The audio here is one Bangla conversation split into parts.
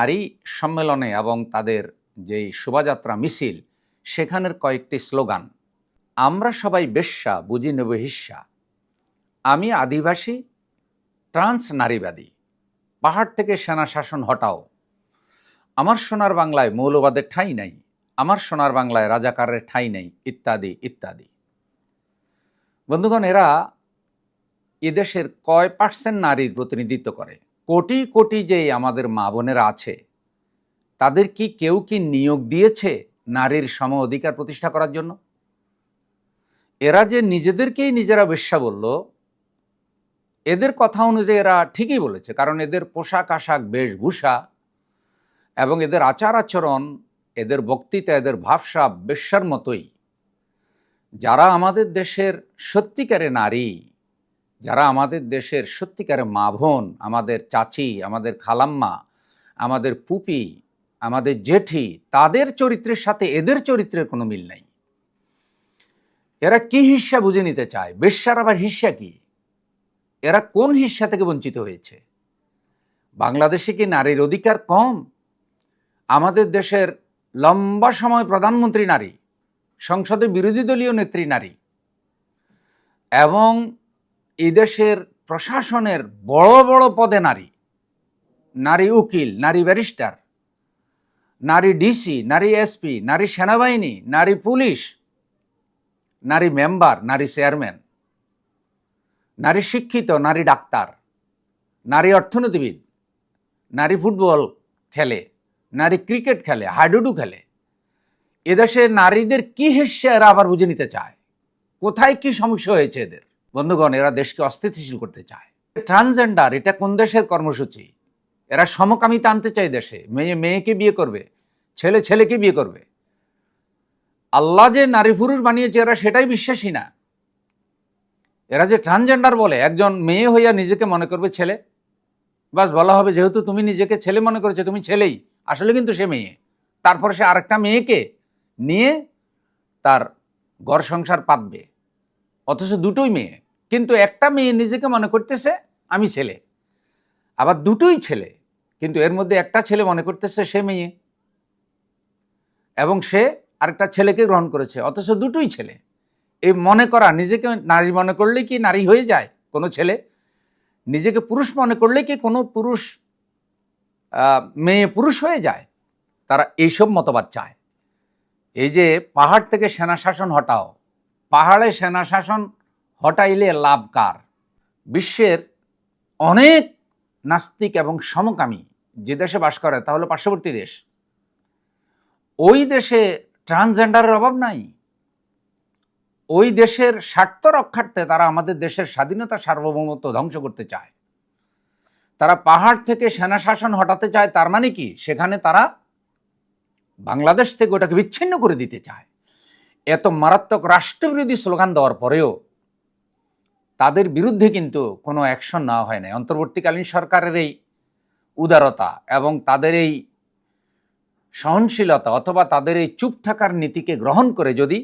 নারী সম্মেলনে এবং তাদের যেই শোভাযাত্রা মিছিল সেখানের কয়েকটি স্লোগান, আমরা সবাই বেশ্যা বুঝি নেব হিস্যা, আমি আদিবাসী ট্রান্স নারীবাদী, পাহাড় থেকে সেনা শাসন হটাও, আমার সোনার বাংলায় মৌলবাদের ঠাঁই নাই, আমার সোনার বাংলায় রাজাকারের ঠাঁই নেই, ইত্যাদি ইত্যাদি। বন্ধুগণ, এরা এদেশের কয় পার্সেন্ট নারীর প্রতিনিধিত্ব করে? কোটি কোটি যে আমাদের মা বোনেরা আছে, তাদের কি কেউ কি নিয়োগ দিয়েছে নারীর সম অধিকার প্রতিষ্ঠা করার জন্য? এরা যে নিজেদেরকেই নিজেরা বেশ্যা বলল, এদের কথা অনুযায়ী এরা ঠিকই বলেছে, কারণ এদের পোশাক আশাক বেশভূষা এবং এদের আচার আচরণ, এদের বক্তৃতা, এদের ভাবসা বেশ্যার মতোই। যারা আমাদের দেশের সত্যিকারে নারী, যারা আমাদের দেশের সত্যিকারে মা বোন, আমাদের চাচি, আমাদের খালাম্মা, আমাদের পুপি, আমাদের জেঠি, তাদের চরিত্রের সাথে এদের চরিত্রের কোনো মিল নাই। এরা কি হিস্যা বুঝে নিতে চায়? বেশ্যার আবার হিস্যা কি? এরা কোন হিস্যা থেকে বঞ্চিত হয়েছে? বাংলাদেশে কি নারীর অধিকার কম? আমাদের দেশের লম্বা সময় প্রধানমন্ত্রী নারী, সংসদে বিরোধী দলীয় নেত্রী নারী, এবং এই দেশের প্রশাসনের বড় বড় পদে নারী, নারী উকিল, নারী ব্যারিস্টার, নারী ডিসি, নারী এসপি, নারী সেনাবাহিনী, নারী পুলিশ, নারী মেম্বার, নারী চেয়ারম্যান, নারী শিক্ষিত, নারী ডাক্তার, নারী অর্থনীতিবিদ, নারী ফুটবল খেলে, নারী ক্রিকেট খেলে, হাডুডু খেলে। এদেশে নারীদের কি হিস্যা এরা আবার বুঝে নিতে চায়? কোথায় কি সমস্যা হয়েছে এদের? বন্ধুগণ, এরা দেশকে অস্থিতিশীল করতে চায়। ট্রান্সজেন্ডার এটা কোন দেশের কর্মসূচি? এরা সমকামিতা আনতে চায় দেশে। মেয়ে মেয়েকে বিয়ে করবে, ছেলে ছেলেকে বিয়ে করবে। আল্লাহ যে নারী পুরুষ বানিয়েছে এরা সেটাই বিশ্বাসী না। এরা যে ট্রান্সজেন্ডার বলে, একজন মেয়ে হইয়া নিজেকে মনে করবে ছেলে, বাস বলা হবে যেহেতু তুমি নিজেকে ছেলে মনে করেছো তুমি ছেলেই, আসলে কিন্তু সে মেয়ে। তারপর সে আরেকটা মেয়েকে নিয়ে তার ঘর সংসার পাতবে, অথচ দুটোই মেয়ে। কিন্তু একটা মেয়ে নিজেকে মনে করতেছে আমি ছেলে, আবার দুটোই ছেলে, কিন্তু এর মধ্যে একটা ছেলে মনে করতেছে সে মেয়ে, এবং সে আরেকটা ছেলেকে গ্রহণ করেছে, অথচ দুটোই ছেলে। এই মনে করা, নিজেকে নারী মনে করলেই কি নারী হয়ে যায় কোনো ছেলে? নিজেকে পুরুষ মনে করলেই কি কোনো পুরুষ মেয়ে পুরুষ হয়ে যায়? তারা এইসব মতবাদ চায়। এই যে পাহাড় থেকে সেনা শাসন হটাও, পাহাড়ে সেনা শাসন হটাইলে লাভ কার? বিশ্বের অনেক নাস্তিক এবং সমকামী যে দেশে বাস করে তা হলো পার্শ্ববর্তী দেশ। ওই দেশে ট্রান্সজেন্ডারের অভাব নাই। ওই দেশের স্বার্থ রক্ষার্থে তারা আমাদের দেশের স্বাধীনতা সার্বভৌমত্ব ধ্বংস করতে চায়। তারা পাহাড় থেকে সেনা শাসন হটাতে চায়। তার মানে কি সেখানে তারা বাংলাদেশ থেকে ওটাকে বিচ্ছিন্ন করে দিতে চায়। এত মারাত্মক রাষ্ট্রবিরোধী স্লোগান দেওয়ার পরেও তাদের বিরুদ্ধে কিন্তু কোনো অ্যাকশন নেওয়া হয় নাই। অন্তর্বর্তীকালীন সরকারের এই উদারতা এবং তাদের এই সহনশীলতা অথবা তাদের এই চুপ থাকার নীতিকে গ্রহণ করে যদি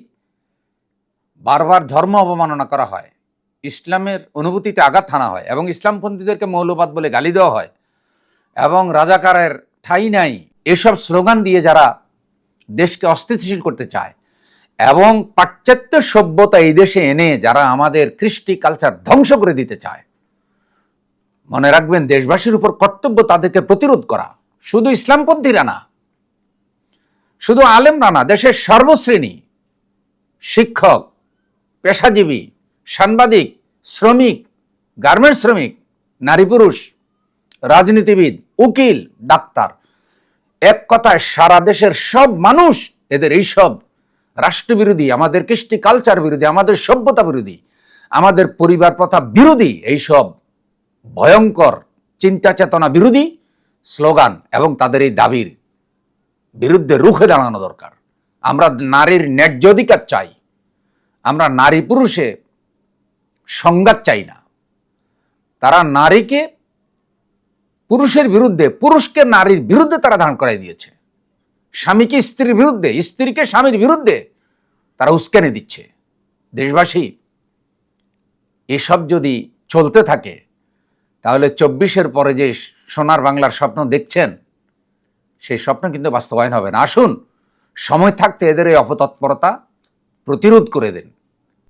বারবার ধর্ম অবমাননা করা হয়, ইসলামের অনুভূতিতে আঘাত হানা হয়, এবং ইসলামপন্থীদেরকে মৌলবাদ বলে গালি দেওয়া হয়, এবং রাজাকারের ঠাঁই নাই, এসব স্লোগান দিয়ে যারা দেশকে অস্থিতিশীল করতে চায় এবং পাশ্চাত্য সভ্যতা এই দেশে এনে যারা আমাদের কৃষ্টি কালচার ধ্বংস করে দিতে চায়, মনে রাখবেন দেশবাসীর উপর কর্তব্য তাদেরকে প্রতিরোধ করা। শুধু ইসলামপন্থীরা না, শুধু আলেমরা না, দেশের সর্বশ্রেণী, শিক্ষক, পেশাজীবী, সাংবাদিক, শ্রমিক, গার্মেন্টস শ্রমিক, নারী পুরুষ, রাজনীতিবিদ, উকিল, ডাক্তার, এক কথায় সারা দেশের সব মানুষ এদের এইসব রাষ্ট্রবিরোধী, আমাদের কৃষ্টি কালচার বিরোধী, আমাদের সভ্যতা বিরোধী, আমাদের পরিবার প্রথা বিরোধী এইসব ভয়ঙ্কর চিন্তা চেতনা বিরোধী স্লোগান এবং তাদের এই দাবির বিরুদ্ধে রুখে দাঁড়ানো দরকার। আমরা নারীর ন্যায্য অধিকার চাই। আমরা নারী পুরুষে সংঘাত চাই না। তারা নারীকে পুরুষের বিরুদ্ধে, পুরুষকে নারীর বিরুদ্ধে তারা দাঁড় করাই দিয়েছে। স্বামীকে স্ত্রীর বিরুদ্ধে, স্ত্রীকে স্বামীর বিরুদ্ধে তারা উস্কানি দিচ্ছে। দেশবাসী, এসব যদি চলতে থাকে তাহলে 24-এর পরে যে সোনার বাংলার স্বপ্ন দেখছেন সেই স্বপ্ন কিন্তু বাস্তবায়ন হবে না। আসুন সময় থাকতে এদের এই অপতৎপরতা প্রতিরোধ করে দেন।